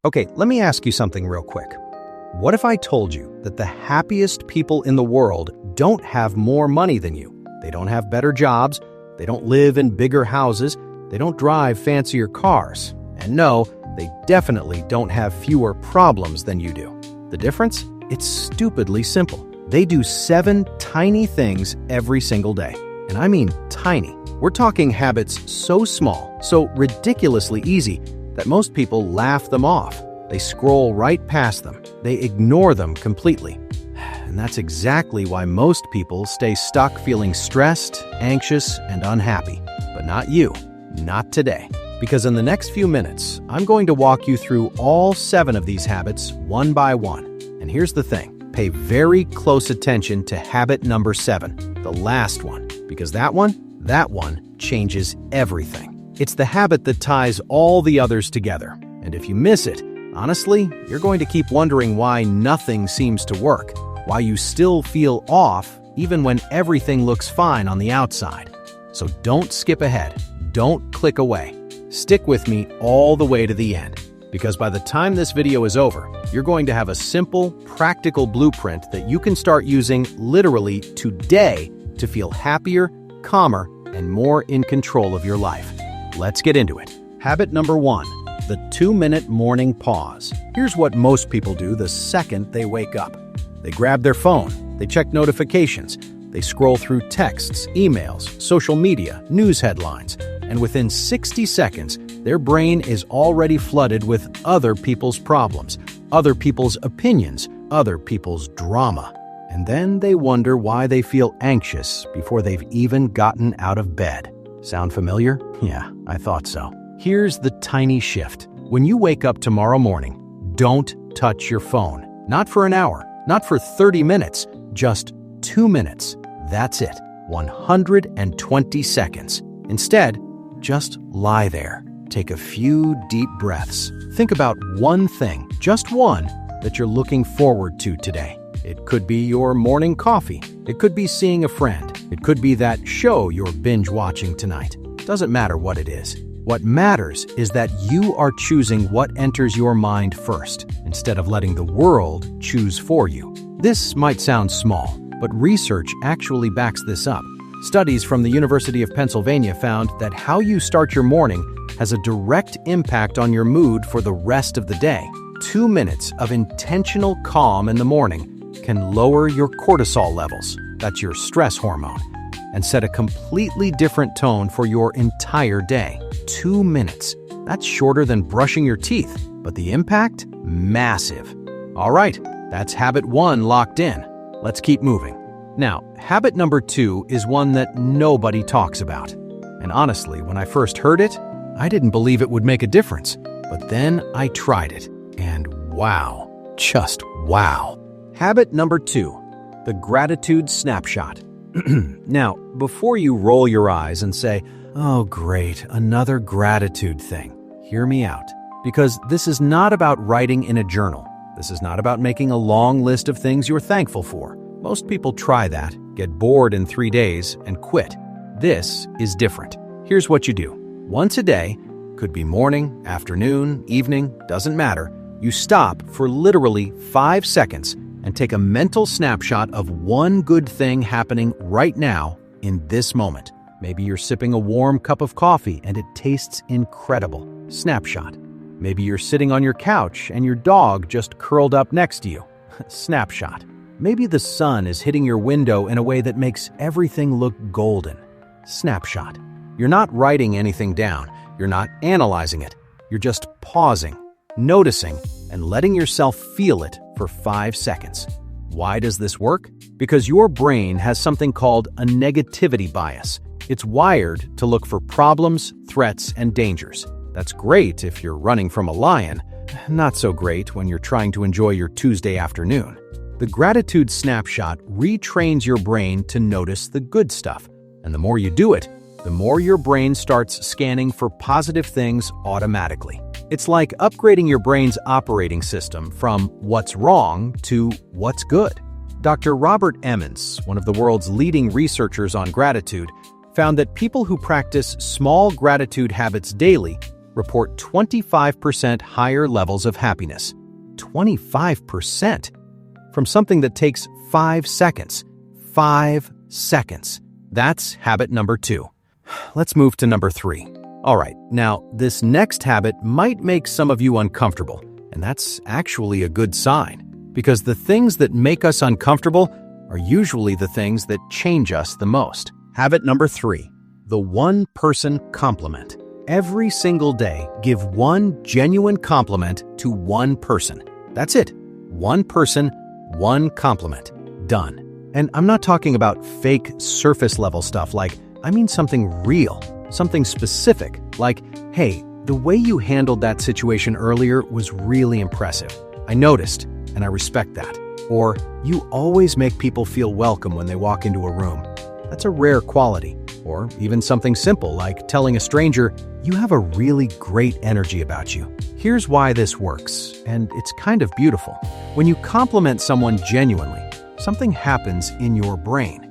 Okay, let me ask you something real quick. What if I told you that the happiest people in the world don't have more money than you? They don't have better jobs, they don't live in bigger houses, they don't drive fancier cars, and no, they definitely don't have fewer problems than you do. The difference? It's stupidly simple. They do 7 tiny things every single day. And I mean tiny. We're talking habits so small, so ridiculously easy, that most people laugh them off. They scroll right past them. They ignore them completely. And that's exactly why most people stay stuck feeling stressed, anxious, and unhappy. But not you. Not today. Because in the next few minutes, I'm going to walk you through all 7 of these habits one by one. And here's the thing. Pay very close attention to habit number 7, the last one. Because that one changes everything. It's the habit that ties all the others together. And if you miss it, honestly, you're going to keep wondering why nothing seems to work, why you still feel off even when everything looks fine on the outside. So don't skip ahead. Don't click away. Stick with me all the way to the end, because by the time this video is over, you're going to have a simple, practical blueprint that you can start using literally today to feel happier, calmer, and more in control of your life. Let's get into it. Habit number 1, the 2-minute morning pause. Here's what most people do the second they wake up. They grab their phone, they check notifications, they scroll through texts, emails, social media, news headlines, and within 60 seconds, their brain is already flooded with other people's problems, other people's opinions, other people's drama. And then they wonder why they feel anxious before they've even gotten out of bed. Sound familiar? Yeah, I thought so. Here's the tiny shift. When you wake up tomorrow morning, don't touch your phone. Not for an hour, not for 30 minutes, just 2 minutes. That's it. 120 seconds. Instead, just lie there. Take a few deep breaths. Think about one thing, just one, that you're looking forward to today. It could be your morning coffee. It could be seeing a friend. It could be that show you're binge watching tonight. Doesn't matter what it is. What matters is that you are choosing what enters your mind first, instead of letting the world choose for you. This might sound small, but research actually backs this up. Studies from the University of Pennsylvania found that how you start your morning has a direct impact on your mood for the rest of the day. 2 minutes of intentional calm in the morning can lower your cortisol levels, that's your stress hormone, and set a completely different tone for your entire day. 2 minutes. That's shorter than brushing your teeth, but the impact? Massive. All right, that's habit 1 locked in. Let's keep moving. Now, habit number 2 is one that nobody talks about. And honestly, when I first heard it, I didn't believe it would make a difference. But then I tried it, and wow, just wow. Habit number 2, the gratitude snapshot. Now, before you roll your eyes and say, "Oh great, another gratitude thing," hear me out. Because this is not about writing in a journal. This is not about making a long list of things you're thankful for. Most people try that, get bored in 3 days, and quit. This is different. Here's what you do. Once a day, could be morning, afternoon, evening, doesn't matter. You stop for literally 5 seconds and take a mental snapshot of one good thing happening right now in this moment. Maybe you're sipping a warm cup of coffee and it tastes incredible. Snapshot. Maybe you're sitting on your couch and your dog just curled up next to you. Snapshot. Maybe the sun is hitting your window in a way that makes everything look golden. Snapshot. You're not writing anything down. You're not analyzing it. You're just pausing, noticing, and letting yourself feel it for 5 seconds. Why does this work? Because your brain has something called a negativity bias. It's wired to look for problems, threats, and dangers. That's great if you're running from a lion. Not so great when you're trying to enjoy your Tuesday afternoon. The gratitude snapshot retrains your brain to notice the good stuff. And the more you do it, the more your brain starts scanning for positive things automatically. It's like upgrading your brain's operating system from what's wrong to what's good. Dr. Robert Emmons, one of the world's leading researchers on gratitude, found that people who practice small gratitude habits daily report 25% higher levels of happiness. 25%? From something that takes 5 seconds. 5 seconds. That's habit number 2. Let's move to number 3. All right, now this next habit might make some of you uncomfortable, and that's actually a good sign, because the things that make us uncomfortable are usually the things that change us the most. Habit number 3, the one-person compliment. Every single day, give one genuine compliment to one person. That's it. One person, one compliment. Done. And I'm not talking about fake surface-level stuff I mean something real, something specific, like, hey, the way you handled that situation earlier was really impressive. I noticed, and I respect that. Or, you always make people feel welcome when they walk into a room. That's a rare quality. Or even something simple like telling a stranger, you have a really great energy about you. Here's why this works, and it's kind of beautiful. When you compliment someone genuinely, something happens in your brain.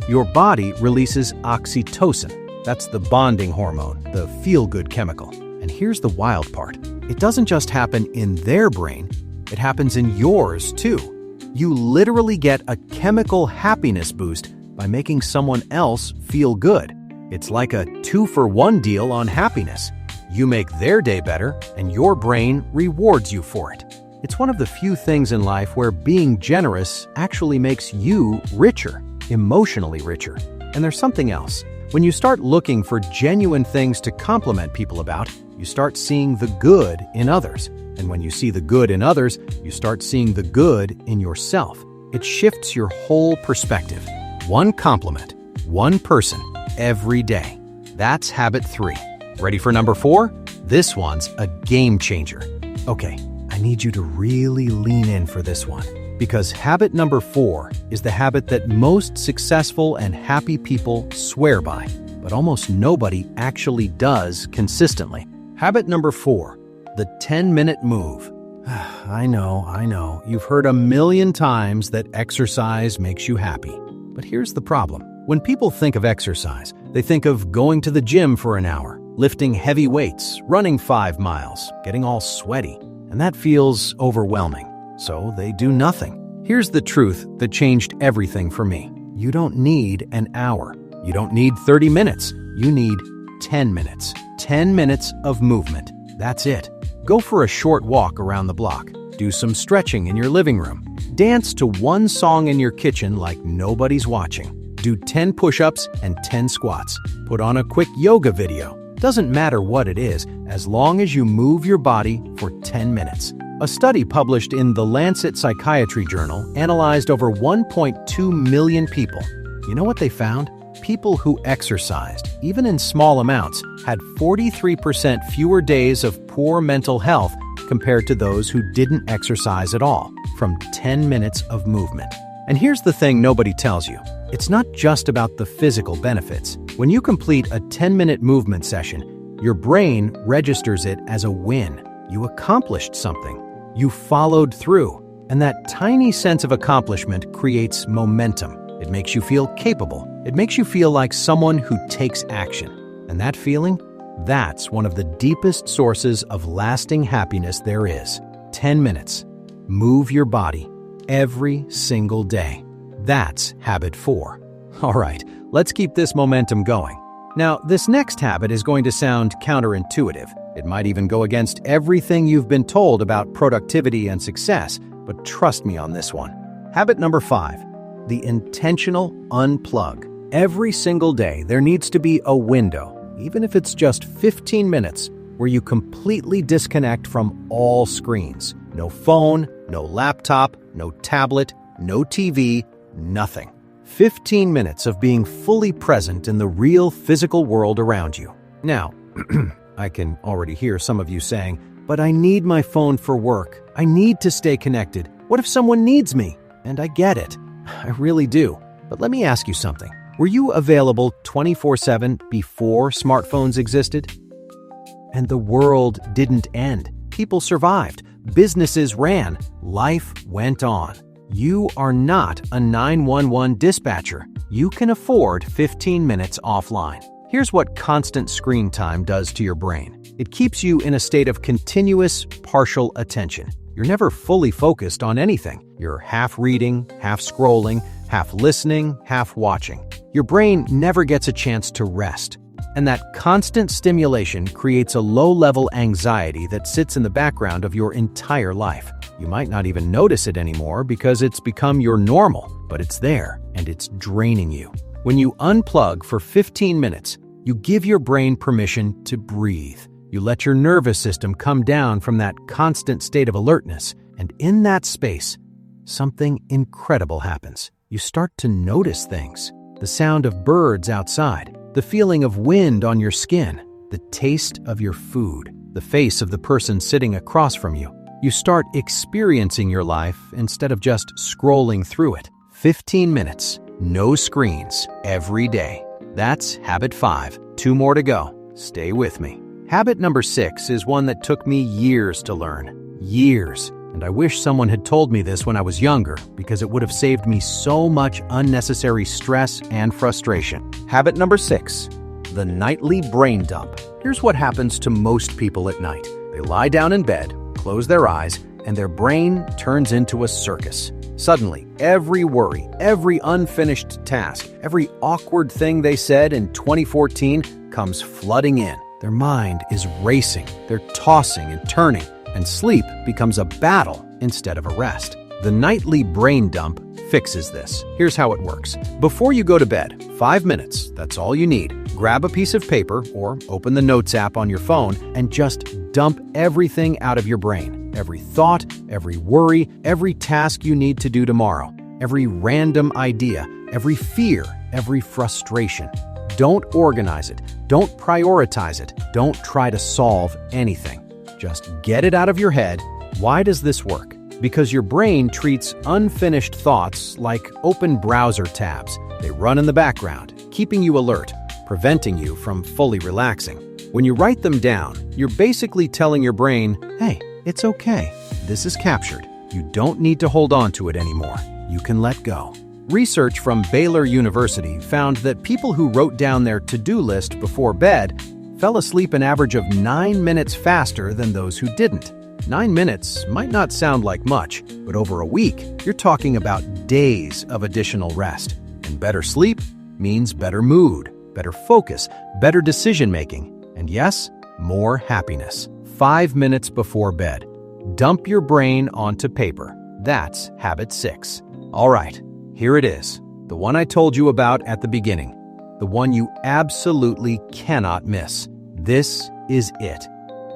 Your body releases oxytocin. That's the bonding hormone, the feel-good chemical. And here's the wild part. It doesn't just happen in their brain, it happens in yours too. You literally get a chemical happiness boost by making someone else feel good. It's like a 2-for-1 deal on happiness. You make their day better, and your brain rewards you for it. It's one of the few things in life where being generous actually makes you richer, emotionally richer. And there's something else. When you start looking for genuine things to compliment people about, you start seeing the good in others. And when you see the good in others, you start seeing the good in yourself. It shifts your whole perspective. One compliment, one person, every day. That's habit 3. Ready for number 4? This one's a game changer. Okay, I need you to really lean in for this one, because habit number 4 is the habit that most successful and happy people swear by, but almost nobody actually does consistently. Habit number 4, the 10-minute move. I know. You've heard a million times that exercise makes you happy. But here's the problem. When people think of exercise, they think of going to the gym for an hour, lifting heavy weights, running 5 miles, getting all sweaty. And that feels overwhelming. So they do nothing. Here's the truth that changed everything for me. You don't need an hour. You don't need 30 minutes. You need 10 minutes. 10 minutes of movement. That's it. Go for a short walk around the block. Do some stretching in your living room. Dance to one song in your kitchen like nobody's watching. Do 10 push-ups and 10 squats. Put on a quick yoga video. Doesn't matter what it is, as long as you move your body for 10 minutes. A study published in the Lancet Psychiatry Journal analyzed over 1.2 million people. You know what they found? People who exercised, even in small amounts, had 43% fewer days of poor mental health compared to those who didn't exercise at all, from 10 minutes of movement. And here's the thing nobody tells you. It's not just about the physical benefits. When you complete a 10-minute movement session, your brain registers it as a win. You accomplished something. You followed through. And that tiny sense of accomplishment creates momentum. It makes you feel capable. It makes you feel like someone who takes action. And that feeling? That's one of the deepest sources of lasting happiness there is. 10 minutes. Move your body every single day. That's habit 4. All right, let's keep this momentum going. Now, this next habit is going to sound counterintuitive. It might even go against everything you've been told about productivity and success, but trust me on this one. Habit number 5, the intentional unplug. Every single day, there needs to be a window, even if it's just 15 minutes, where you completely disconnect from all screens. No phone, no laptop, no tablet, no TV, nothing. 15 minutes of being fully present in the real physical world around you. Now, I can already hear some of you saying, but I need my phone for work. I need to stay connected. What if someone needs me? And I get it. I really do. But let me ask you something. Were you available 24/7 before smartphones existed? And the world didn't end. People survived. Businesses ran. Life went on. You are not a 911 dispatcher. You can afford 15 minutes offline. Here's what constant screen time does to your brain. It keeps you in a state of continuous partial attention. You're never fully focused on anything. You're half reading, half scrolling, half listening, half watching. Your brain never gets a chance to rest. And that constant stimulation creates a low-level anxiety that sits in the background of your entire life. You might not even notice it anymore because it's become your normal, but it's there and it's draining you. When you unplug for 15 minutes, you give your brain permission to breathe. You let your nervous system come down from that constant state of alertness, and in that space, something incredible happens. You start to notice things. The sound of birds outside, the feeling of wind on your skin, the taste of your food, the face of the person sitting across from you. You start experiencing your life instead of just scrolling through it. 15 minutes, no screens, every day. That's habit 5. 2 more to go. Stay with me. Habit number 6 is one that took me years to learn. Years. And I wish someone had told me this when I was younger, because it would have saved me so much unnecessary stress and frustration. Habit number 6, the nightly brain dump. Here's what happens to most people at night. They lie down in bed, close their eyes, and their brain turns into a circus. Suddenly, every worry, every unfinished task, every awkward thing they said in 2014 comes flooding in. Their mind is racing, they're tossing and turning, and sleep becomes a battle instead of a rest. The nightly brain dump fixes this. Here's how it works. Before you go to bed, 5 minutes, that's all you need. Grab a piece of paper or open the Notes app on your phone and just dump everything out of your brain. Every thought, every worry, every task you need to do tomorrow, every random idea, every fear, every frustration. Don't organize it. Don't prioritize it. Don't try to solve anything. Just get it out of your head. Why does this work? Because your brain treats unfinished thoughts like open browser tabs. They run in the background, keeping you alert, preventing you from fully relaxing. When you write them down, you're basically telling your brain, hey, it's okay. This is captured. You don't need to hold on to it anymore. You can let go. Research from Baylor University found that people who wrote down their to-do list before bed fell asleep an average of 9 minutes faster than those who didn't. 9 minutes might not sound like much, but over a week, you're talking about days of additional rest. And better sleep means better mood, better focus, better decision-making, and yes, more happiness. 5 minutes before bed. Dump your brain onto paper. That's habit 6. All right, here it is. The one I told you about at the beginning. The one you absolutely cannot miss. This is it.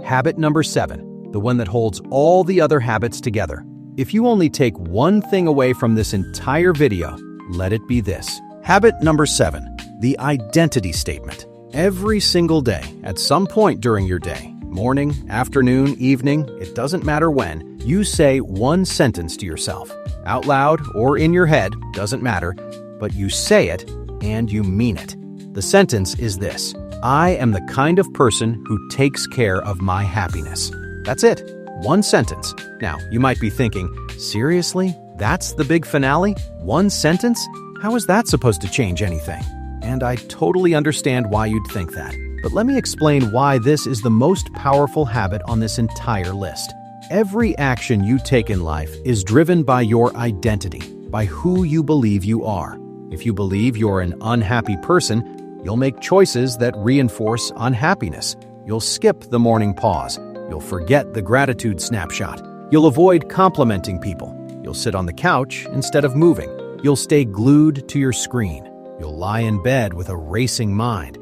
Habit number 7, the one that holds all the other habits together. If you only take one thing away from this entire video, let it be this. Habit number 7, the identity statement. Every single day, at some point during your day, morning, afternoon, evening, it doesn't matter when, you say one sentence to yourself. Out loud or in your head, doesn't matter, but you say it and you mean it. The sentence is this: I am the kind of person who takes care of my happiness. That's it. One sentence. Now, you might be thinking, seriously? That's the big finale? One sentence? How is that supposed to change anything? And I totally understand why you'd think that. But let me explain why this is the most powerful habit on this entire list. Every action you take in life is driven by your identity, by who you believe you are. If you believe you're an unhappy person, you'll make choices that reinforce unhappiness. You'll skip the morning pause. You'll forget the gratitude snapshot. You'll avoid complimenting people. You'll sit on the couch instead of moving. You'll stay glued to your screen. You'll lie in bed with a racing mind.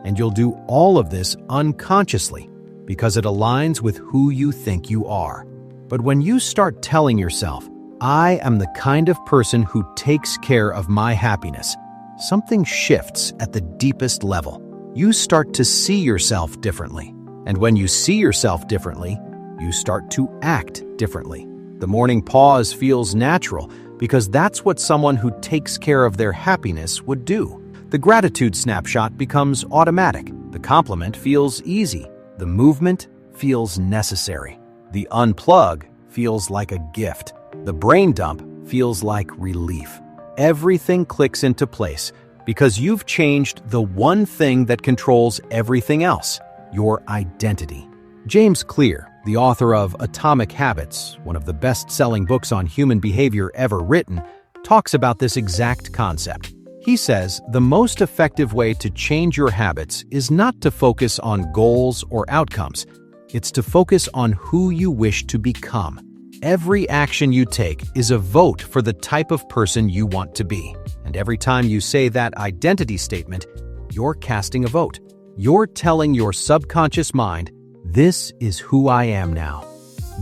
And you'll do all of this unconsciously because it aligns with who you think you are. But when you start telling yourself, I am the kind of person who takes care of my happiness, something shifts at the deepest level. You start to see yourself differently. And when you see yourself differently, you start to act differently. The morning pause feels natural because that's what someone who takes care of their happiness would do. The gratitude snapshot becomes automatic. The compliment feels easy. The movement feels necessary. The unplug feels like a gift. The brain dump feels like relief. Everything clicks into place Because you've changed the one thing that controls everything else, your identity. James Clear, the author of Atomic Habits, one of the best-selling books on human behavior ever written, talks about this exact concept. He says the most effective way to change your habits is not to focus on goals or outcomes. It's to focus on who you wish to become. Every action you take is a vote for the type of person you want to be. And every time you say that identity statement, you're casting a vote. You're telling your subconscious mind, this is who I am now.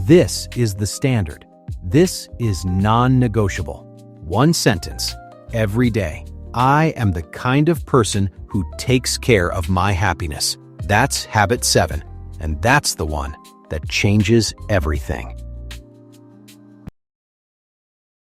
This is the standard. This is non-negotiable. One sentence, every day. I am the kind of person who takes care of my happiness. That's habit 7, and that's the one that changes everything.